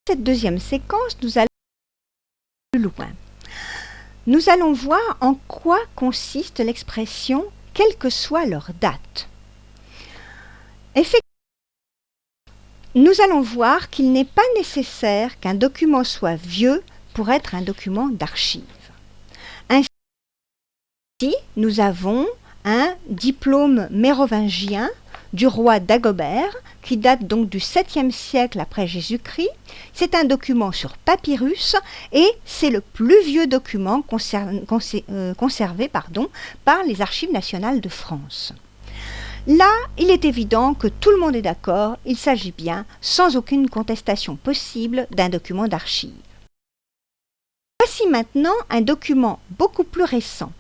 Cette deuxième séquence, nous allons plus loin. Nous allons voir en quoi consiste l'expression « quelle que soit leur date ». Effectivement, nous allons voir qu'il n'est pas nécessaire qu'un document soit vieux pour être un document d'archive. Ainsi, nous avons un diplôme mérovingien du roi Dagobert, qui date donc du 7e siècle après Jésus-Christ. C'est un document sur papyrus et c'est le plus vieux document conservé par les Archives nationales de France. Là, il est évident que tout le monde est d'accord, il s'agit bien, sans aucune contestation possible, d'un document d'archive. Voici maintenant un document beaucoup plus récent.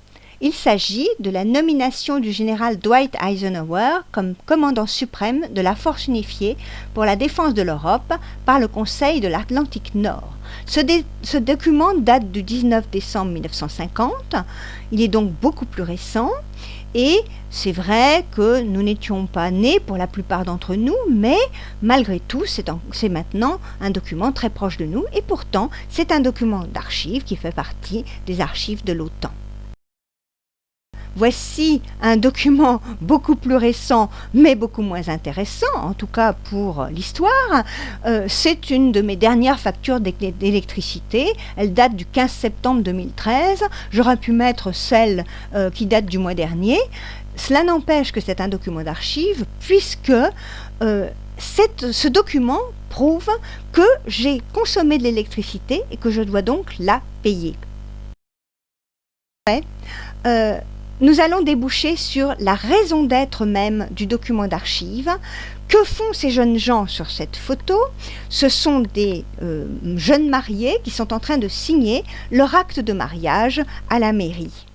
Il s'agit de la nomination du général Dwight Eisenhower comme commandant suprême de la force unifiée pour la défense de l'Europe par le Conseil de l'Atlantique Nord. Ce document date du 19 décembre 1950, il est donc beaucoup plus récent et c'est vrai que nous n'étions pas nés pour la plupart d'entre nous, mais malgré tout c'est maintenant un document très proche de nous et pourtant c'est un document d'archives qui fait partie des archives de l'OTAN. Voici un document beaucoup plus récent, mais beaucoup moins intéressant, en tout cas pour l'histoire. C'est une de mes dernières factures d'électricité. Elle date du 15 septembre 2013. J'aurais pu mettre celle qui date du mois dernier. Cela n'empêche que c'est un document d'archive, puisque ce document prouve que j'ai consommé de l'électricité et que je dois donc la payer. Nous allons déboucher sur la raison d'être même du document d'archive. Que font ces jeunes gens sur cette photo? Ce sont des jeunes mariés qui sont en train de signer leur acte de mariage à la mairie.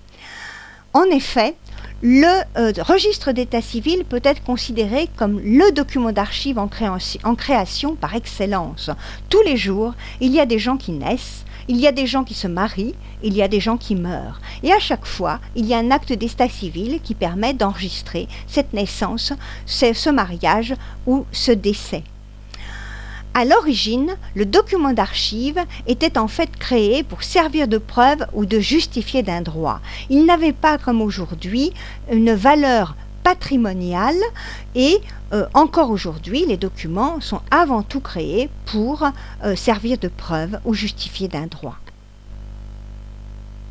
En effet, le registre d'état civil peut être considéré comme le document d'archive en création par excellence. Tous les jours, il y a des gens qui naissent, il y a des gens qui se marient, il y a des gens qui meurent. Et à chaque fois, il y a un acte d'état civil qui permet d'enregistrer cette naissance, ce mariage ou ce décès. À l'origine, le document d'archive était en fait créé pour servir de preuve ou de justifier d'un droit. Il n'avait pas, comme aujourd'hui, une valeur patrimoniale et encore aujourd'hui, les documents sont avant tout créés pour servir de preuve ou justifier d'un droit.